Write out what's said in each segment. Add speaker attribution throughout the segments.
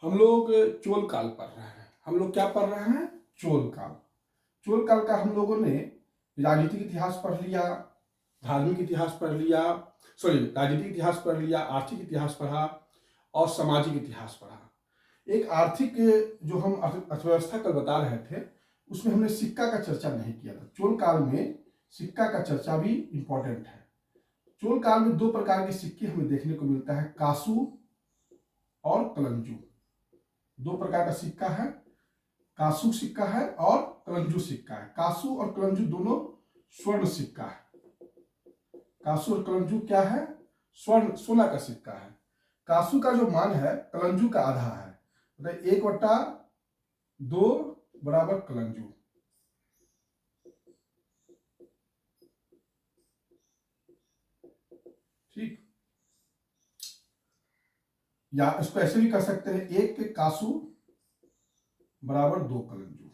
Speaker 1: हम लोग चोल काल पढ़ रहे हैं। हम लोग क्या पढ़ रहे हैं? चोल काल। चोल काल का हम लोगों ने राजनीतिक इतिहास पढ़ लिया, धार्मिक इतिहास पढ़ लिया, राजनीतिक इतिहास पढ़ लिया, आर्थिक इतिहास पढ़ा और सामाजिक इतिहास पढ़ा। एक आर्थिक जो हम अर्थव्यवस्था कल बता रहे थे उसमें हमने सिक्का का चर्चा नहीं किया था। चोल काल में सिक्का का चर्चा भी इंपॉर्टेंट है। चोल काल में दो प्रकार के सिक्के हमें देखने को मिलता है, कासू और कलंजू। दो प्रकार का सिक्का है, कासू सिक्का है और कलंजू सिक्का है। कासू और कलंजू दोनों स्वर्ण सिक्का है। कासू और कलंजू क्या है? स्वर्ण, सोना का सिक्का है। कासू का जो मान है कलंजू का आधा है, मतलब 1/2 बराबर कलंजू। ठीक, या इसको ऐसे भी कर सकते हैं, 1 कासू बराबर 2 कलंजू।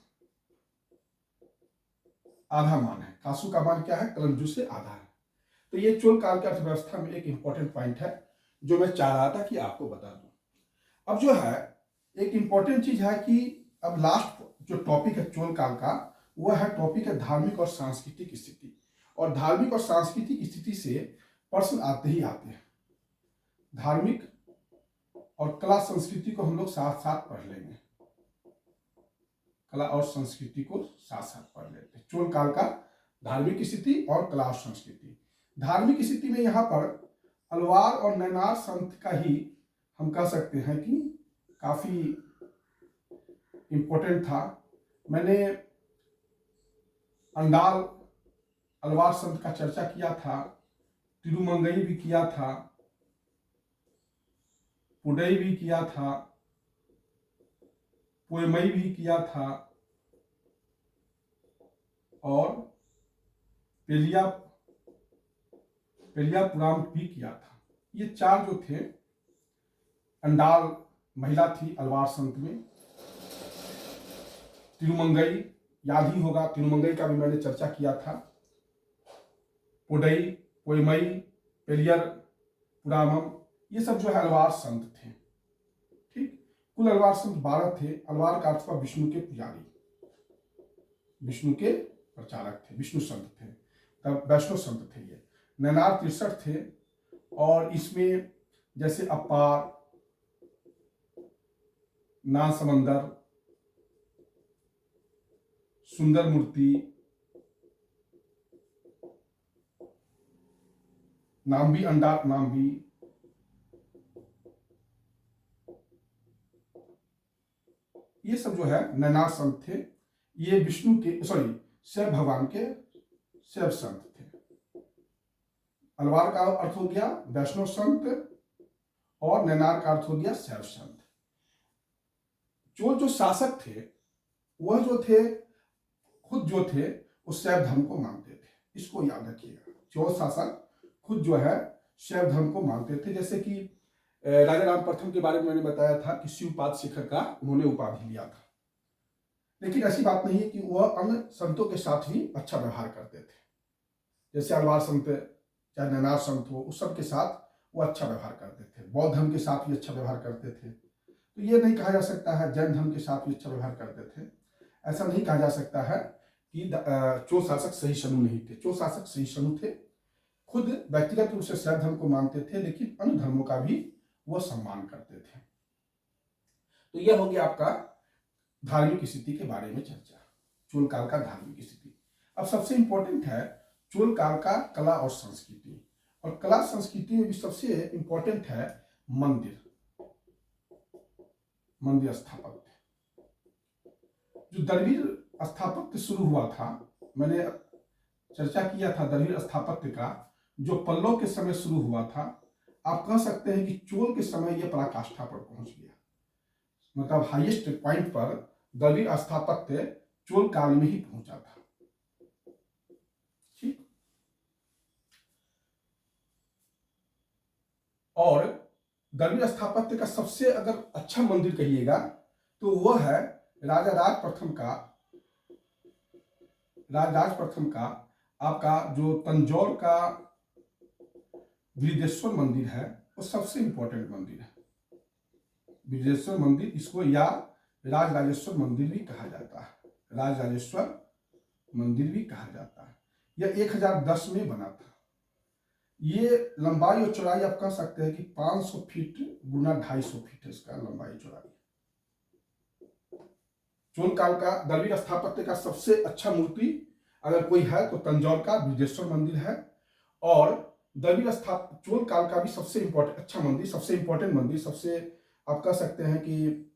Speaker 1: आधा मान है, कासू का मान क्या है? कलंजू से आधा है। तो ये चोल काल की अर्थव्यवस्था में एक इंपॉर्टेंट पॉइंट है जो मैं चाह रहा था कि आपको बता दूं। अब जो है एक इंपॉर्टेंट चीज है कि अब लास्ट जो टॉपिक है चोल काल का, वह है टॉपिक है धार्मिक और सांस्कृतिक स्थिति। और धार्मिक और सांस्कृतिक स्थिति से प्रश्न आते ही आते हैं। धार्मिक और कला संस्कृति को हम लोग साथ साथ पढ़ लेंगे। कला और संस्कृति को साथ साथ पढ़ लेते हैं। चोल काल का धार्मिक स्थिति और कला और संस्कृति। धार्मिक स्थिति में यहाँ पर अलवार और नैनार संत का ही हम कह सकते हैं कि काफी इंपॉर्टेंट था। मैंने अंडाल अलवार संत का चर्चा किया था, तिरुमंगई भी किया था, पुडई भी किया था, पोयमई भी किया था और पेलियापुराम भी किया था। ये चार जो थे, अंडाल महिला थी अलवार संत में, तिरुमंगई याद ही होगा, तिरुमंगई का भी मैंने चर्चा किया था, पुडई, पोयमई, पेलियर पुरामम, ये सब जो है अलवार संत थे। ठीक, कुल अलवार संत 12 थे। अलवार का अर्थ था विष्णु के पुजारी, विष्णु के प्रचारक थे, विष्णु संत थे, तब वैष्णव संत थे। ये नैनार 63 थे और इसमें जैसे अपार, ना समंदर, सुंदर मूर्ति, नाम्बी, अंडार नाम्बी, ये सब जो है नैनार संत थे। ये विष्णु के शिव भगवान के शिव संत थे। अलवार का अर्थ हो गया वैष्णव संत और नैनार का अर्थ हो गया शैव संत। जो शासक थे वह जो थे खुद जो थे वो शैव धर्म को मानते थे। इसको याद रखिएगा, जो शासक खुद जो है शैव धर्म को मानते थे। जैसे कि राजा राम प्रथम के बारे में मैंने बताया था कि शिवपाद शिखर का उन्होंने उपाधि लिया था, लेकिन ऐसी बात नहीं है कि वह अन्य संतों के साथ भी अच्छा व्यवहार करते थे। जैसे अलवार संत चाहे नैनार संत हो, उस सब के साथ वो अच्छा व्यवहार करते थे। बौद्ध धर्म के साथ भी अच्छा व्यवहार करते थे। तो ये नहीं कहा जा सकता है जैन धर्म के साथ भी अच्छा व्यवहार करते थे। ऐसा नहीं कहा जा सकता है कि चो शासक सहिष्णु नहीं थे। चो शासक सहिष्णु थे, खुद व्यक्तिगत रूप से शैव धर्म को मानते थे, लेकिन अन्य धर्मों का भी वह सम्मान करते थे। तो यह हो गया आपका धार्मिक स्थिति के बारे में चर्चा, चोल काल का धार्मिक स्थिति। अब सबसे इंपॉर्टेंट है चोल काल का कला और संस्कृति। और कला संस्कृति में भी सबसे इंपॉर्टेंट है मंदिर स्थापत्य। जो द्रविड़ स्थापत्य शुरू हुआ था, मैंने चर्चा किया था द्रविड़ स्थापत्य का, जो पल्लव के समय शुरू हुआ था। आप कह सकते हैं कि चोल के समय यह पराकाष्ठा पर पहुंच गया, मतलब हाईएस्ट पॉइंट पर द्रविड़ स्थापत्य चोल काल में ही पहुंचा था। ठीक, और द्रविड़ स्थापत्य का सबसे अगर अच्छा मंदिर कहिएगा तो वह है राजराज प्रथम का आपका जो तंजौर का बृहदेश्वर मंदिर है, वो सबसे इंपॉर्टेंट मंदिर है। विदेश्वर मंदिर, इसको या राजराजेश्वर मंदिर भी कहा जाता है, राजराजेश्वर मंदिर भी कहा जाता है। यह 1010 में बना था। ये लंबाई और चौड़ाई आप कह सकते हैं कि 500 फीट गुना 250 फीट है इसका लंबाई चौड़ाई। चोल काल का द्रविड़ स्थापत्य का सबसे अच्छा मूर्ति अगर कोई है तो तंजौर का बृहदेश्वर मंदिर है। और द्रविड़ चोल काल का भी सबसे अच्छा मंदिर, सबसे इंपॉर्टेंट मंदिर, सबसे आप कह सकते हैं कि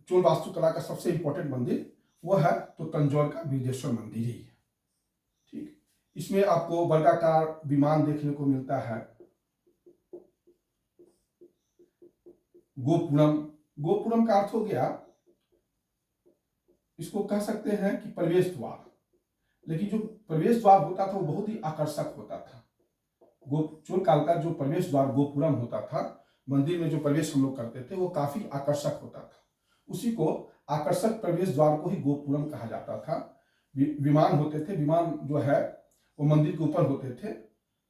Speaker 1: चोल वास्तुकला का सबसे इंपॉर्टेंट मंदिर वो है तो तंजौर का बृहदेश्वर मंदिर ही है। ठीक, इसमें आपको वर्गाकार विमान देखने को मिलता है। गोपुरम, गोपुरम का अर्थ हो गया, इसको कह सकते हैं कि प्रवेश द्वार, लेकिन जो प्रवेश द्वार होता था वो बहुत ही आकर्षक होता था। चोल काल का जो प्रवेश द्वार गोपुरम होता था, मंदिर में जो प्रवेश हम लोग करते थे वो काफी आकर्षक होता था। उसी को आकर्षक प्रवेश द्वार को ही गोपुरम कहा जाता था। विमान होते थे, विमान जो है वो मंदिर के ऊपर होते थे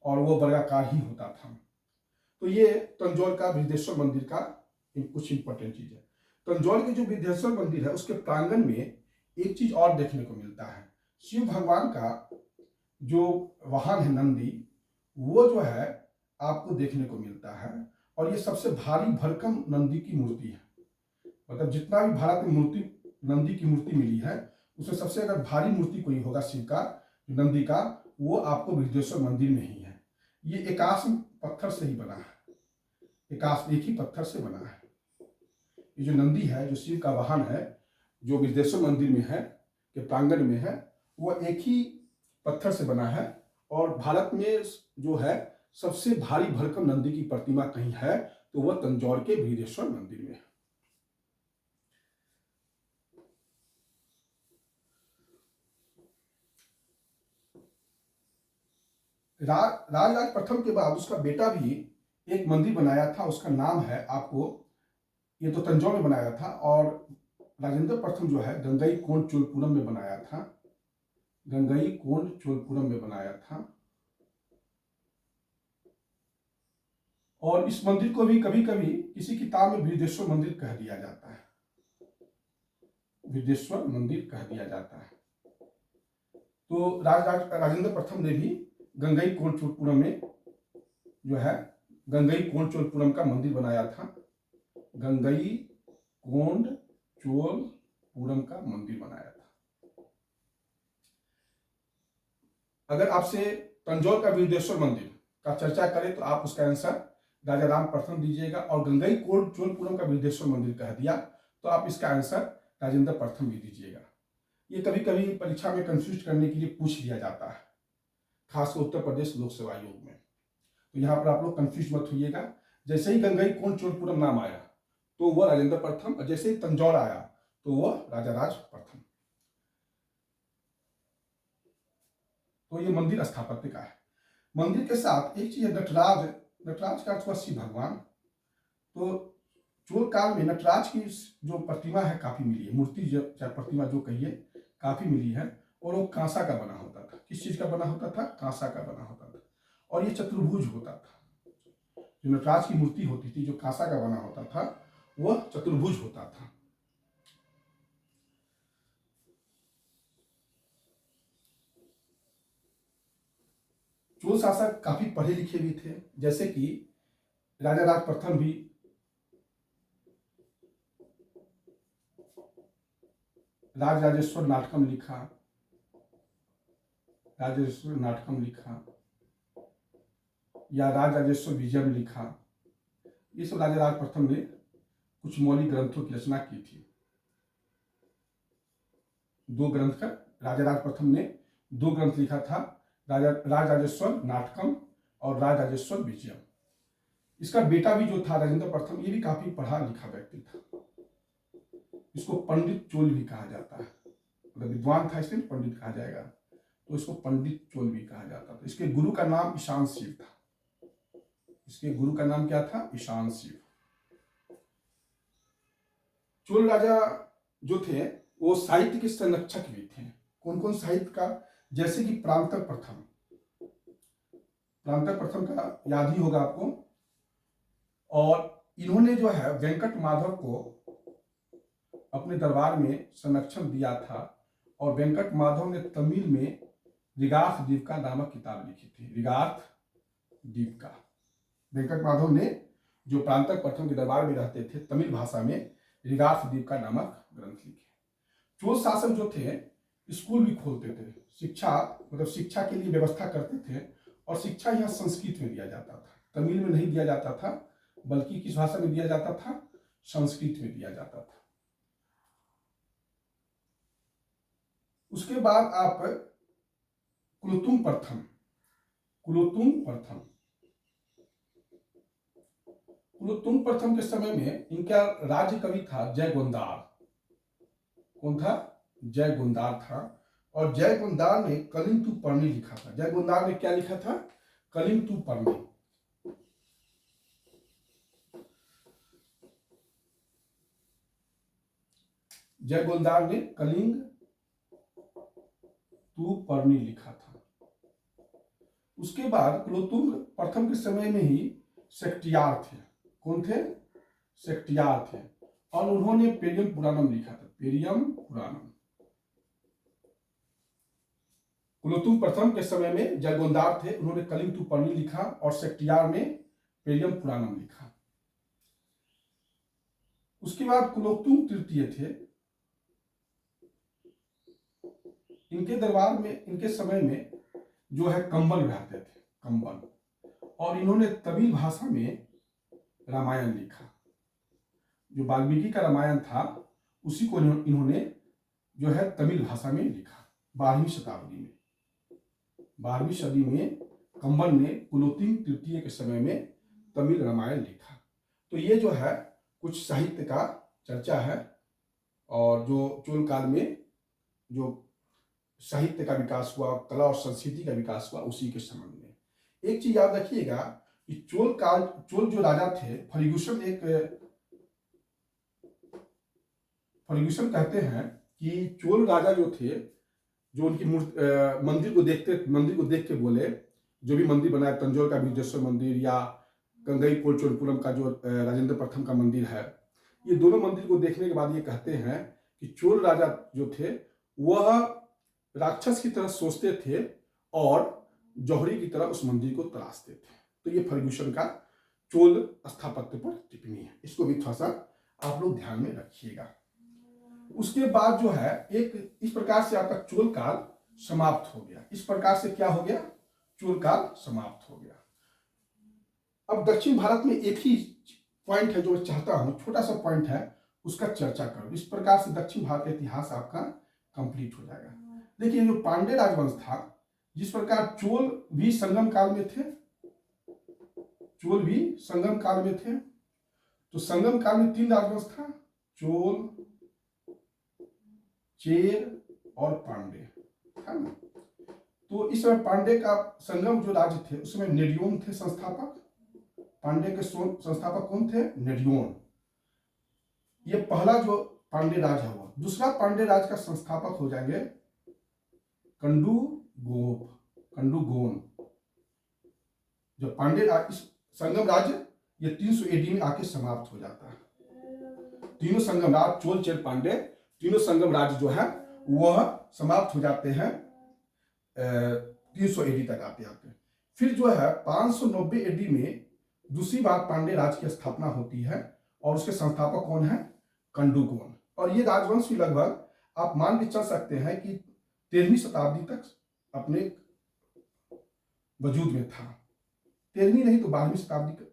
Speaker 1: और वो वर्गाकार ही होता था। तो ये तंजौर का बृहदेश्वर मंदिर का कुछ इंपॉर्टेंट चीज है। तंजौर के जो बृहदेश्वर मंदिर है उसके प्रांगण में एक चीज और देखने को मिलता है। शिव भगवान का जो वाहन है नंदी, वो जो है आपको देखने को मिलता है। और ये सबसे भारी भरकम नंदी की मूर्ति है। मतलब जितना भी भारत में मूर्ति नंदी की मूर्ति मिली है उसमें सबसे अगर भारी मूर्ति कोई होगा शिव का नंदी का, वो आपको बृहदेश्वर मंदिर में ही है। ये एकाश पत्थर से ही बना है, एकाश एक ही पत्थर से बना है। ये जो नंदी है, जो शिव का वाहन है, जो बृहदेश्वर मंदिर में है के प्रांगण में है, वो एक ही पत्थर से बना है। और भारत में जो है सबसे भारी भरकम नंदी की प्रतिमा कहीं है तो वह तंजौर के बृहदेश्वर मंदिर में है। राजराज प्रथम के बाद उसका बेटा भी एक मंदिर बनाया था, उसका नाम है आपको, ये तो तंजौर में बनाया था। और राजेंद्र प्रथम जो है गंगई कोंड चोलपुरम में बनाया था, गंगई कोंड चोलपुरम में बनाया था। और इस मंदिर को भी कभी कभी किसी किताब में बृहदेश्वर मंदिर कह दिया जाता है, बृहदेश्वर मंदिर कह दिया जाता है। तो राजेंद्र प्रथम ने भी गंगई कोंड चोलपुरम में जो है गंगई कोंड चोलपुरम का मंदिर बनाया था, गंगई कोंड चोलपुरम का मंदिर बनाया था। अगर आपसे तंजौर का बृहदेश्वर मंदिर का चर्चा करें तो आप उसका आंसर राजा राम प्रथम दीजिएगा, और गंगई कोंड चोलपुरम का बृहदेश्वर मंदिर कह दिया तो आप इसका आंसर राजेंद्र प्रथम भी दीजिएगा। ये कभी कभी परीक्षा में कंफ्यूज करने के लिए पूछ लिया जाता है, खासकर उत्तर प्रदेश लोक सेवा आयोग में। तो यहाँ पर आप लोग कंफ्यूज मत होइएगा। जैसे ही गंगई कोंड चोलपुरम नाम आया तो वह राजेंद्र प्रथम, और जैसे ही तंजौर आया तो वह राजाराज प्रथम। तो ये मंदिर स्थापत्य का है। मंदिर के साथ एक चीज है नटराज, नटराज का अर्थ हुआ शिव भगवान। तो चोल काल में नटराज की जो प्रतिमा है काफी मिली है, मूर्ति चाहे प्रतिमा जो कहिए काफी मिली है। और वो कांसा का बना होता था। किस चीज का बना होता था? कांसा का बना होता था। और ये चतुर्भुज होता था। जो नटराज की मूर्ति होती थी जो कांसा का बना होता था वह चतुर्भुज होता था। चोल शासक काफी पढ़े लिखे भी थे, जैसे कि राजा राज प्रथम भी राजराजेश्वर नाटकम लिखा, राजराजेश्वर नाटकम लिखा या राजराजेश्वर विजयम लिखा। ये सब राजा राज प्रथम ने कुछ मौलिक ग्रंथों की रचना की थी। दो ग्रंथ का राजा राज प्रथम ने दो ग्रंथ लिखा था, राजराजेश्वर नाटकम और राजराजेश्वर विजयम। इसका बेटा भी जो था राजेंद्र प्रथम, ये भी काफी पढ़ा लिखा व्यक्ति था। इसको पंडित चोल भी कहा जाता है, मतलब विद्वान था इसलिए पंडित कहा जाएगा, तो इसको पंडित चोल भी कहा जाता था। इसके गुरु का नाम ईशान शिव था। इसके गुरु का नाम क्या था? ईशान शिव। चोल राजा जो थे वो साहित्य के संरक्षक भी थे। कौन कौन साहित्य का? जैसे कि प्रांतक प्रथम, प्रांतक प्रथम का याद ही होगा आपको। और इन्होंने जो है वेंकट माधव को अपने दरबार में संरक्षण दिया था और वेंकट माधव ने तमिल में ऋगार्थ दीपिका नामक किताब लिखी थी। ऋगार्थ दीपिका, वेंकट माधव ने जो प्रांतक प्रथम के दरबार में रहते थे तमिल भाषा में ऋगार्थ दीपिका नामक ग्रंथ लिखे। चोल शासक जो थे स्कूल भी खोलते थे, शिक्षा मतलब शिक्षा के लिए व्यवस्था करते थे और शिक्षा यहाँ संस्कृत में दिया जाता था, तमिल में नहीं दिया जाता था, बल्कि किस भाषा में दिया जाता था? संस्कृत में दिया जाता था। उसके बाद आप कुलोत्तुंग प्रथम, कुलोत्तुंग प्रथम, कुलोत्तुंग प्रथम के समय में इनका राज्य कवि था जयगोंदार। कौन था? जयगोंदार था। और जयगोंदार ने कलिंग टू पर्णी लिखा था। जयगोंदार ने क्या लिखा था? कलिंग टू पर्णी। जयगोंदार ने कलिंग टू पर्णी लिखा था। उसके बाद कुलोत्तुंग प्रथम के समय में ही सेक्टियार थे। कौन थे? सेक्टियार थे और उन्होंने पेरियम पुराणम लिखा था। पेरियम पुराणम। कुलोत्तुंग प्रथम के समय में जयगोंदार थे, उन्होंने कलिंग टू पर्णी लिखा और सेक्टियार ने पेरियम पुराणम लिखा। उसके बाद कुलोत्तुंग तृतीय थे, इनके दरबार में इनके समय में जो है कंबल रहते थे, कंबल, और इन्होंने तमिल भाषा में रामायण लिखा। जो वाल्मीकि का रामायण था उसी को इन्होंने जो है तमिल भाषा में लिखा 12वीं शताब्दी में। 12वीं सदी में कंबल ने कुलोत्तुंग तृतीय के समय में तमिल रामायण लिखा। तो ये जो है कुछ साहित्य का चर्चा है और जो चोल काल में जो साहित्य का विकास हुआ, कला और संस्कृति का विकास हुआ, उसी के संबंध में। एक चीज याद रखिएगा कि चोल जो राजा थे, फर्ग्यूसन कहते हैं कि चोल राजा जो थे, जो उनकी मंदिर को देख के बोले, जो भी मंदिर बनाया, तंजौर का विजयेश्वर मंदिर या गंगई पोलचोलपुरम का जो राजेंद्र प्रथम का मंदिर है, ये दोनों मंदिर को देखने के बाद ये कहते हैं कि चोल राजा जो थे वह राक्षस की तरह सोचते थे और जौहरी की तरह उस मंदिर को तराशते थे। तो ये फर्ग्यूसन का चोल स्थापत्य पर टिप्पणी है, इसको भी थोड़ा सा आप लोग ध्यान में रखिएगा। उसके बाद जो है एक इस प्रकार से आपका चोल काल समाप्त हो गया। इस प्रकार से क्या हो गया? चोल काल समाप्त हो गया। अब दक्षिण भारत में एक ही पॉइंट है जो मैं चाहता हूं, छोटा सा पॉइंट है, उसका चर्चा करो। इस प्रकार से दक्षिण भारत का इतिहास आपका कंप्लीट हो जाएगा। देखिए, जो पांडे राजवंश था, जिस प्रकार चोल भी संगम काल में थे, चोल भी संगम काल में थे, तो संगम काल में 3 राजवंश था, चोल, चेर और पांडे, है ना। तो इस समय पांडे का संगम जो राज्य थे उसमें नेडियोन थे संस्थापक। पांडे के संस्थापक कौन थे? नेडियोन। ये पहला जो पांडे राज है वो। दूसरा पांडे राज का संस्थापक हो जाएंगे कंडूगोन। जो पांडे राज, संगम राज्य, ये 300 AD में आके समाप्त हो जाता है। तीनों संगम राज, चोल, चेर, पांडे, तीनों संगम राज्य जो है वह समाप्त हो जाते हैं 300 AD तक आते आते। फिर जो है 590 AD में दूसरी बार पांडे राज की स्थापना होती है और उसके संस्थापक कौन है? कंडूगोन। और ये राजवंश भी लगभग आप मान के चल सकते हैं कि 13वीं शताब्दी तक अपने वजूद में था। 13वीं नहीं तो 12वीं शताब्दी,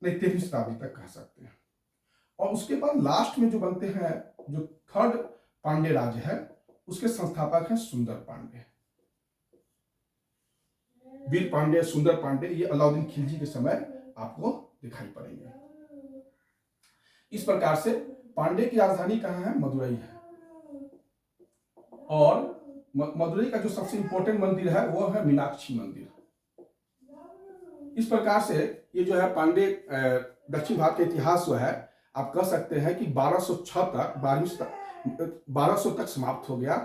Speaker 1: नहीं 13वीं शताब्दी तक कह सकते हैं। और उसके बाद लास्ट में जो बनते हैं, जो थर्ड पांडे राज है, उसके संस्थापक हैं सुंदर पांडे, वीर पांडे, सुंदर पांडे। ये अलाउद्दीन खिलजी के समय आपको दिखाई पड़ेंगे। इस प्रकार से पांडे की राजधानी कहाँ है? मदुरई है। और मदुरई का जो सबसे इंपॉर्टेंट मंदिर है वो है मीनाक्षी मंदिर। इस प्रकार से ये जो है पांडे दक्षिण भारत का इतिहास जो है आप कह सकते हैं कि 1206 तक 1200 तक समाप्त हो गया।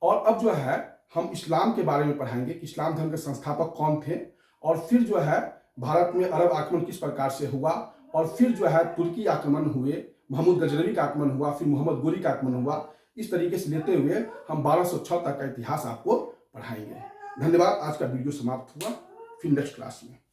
Speaker 1: और अब जो है हम इस्लाम के बारे में पढ़ाएंगे कि इस्लाम धर्म के संस्थापक कौन थे, और फिर जो है भारत में अरब आक्रमण किस प्रकार से हुआ और फिर जो है तुर्की आक्रमण हुए, महमूद गजनवी का आक्रमण हुआ, फिर मोहम्मद गोरी का आक्रमण हुआ। इस तरीके से लेते हुए हम 1206 तक का इतिहास आपको पढ़ाएंगे। धन्यवाद। आज का वीडियो समाप्त हुआ, फिर नेक्स्ट क्लास में।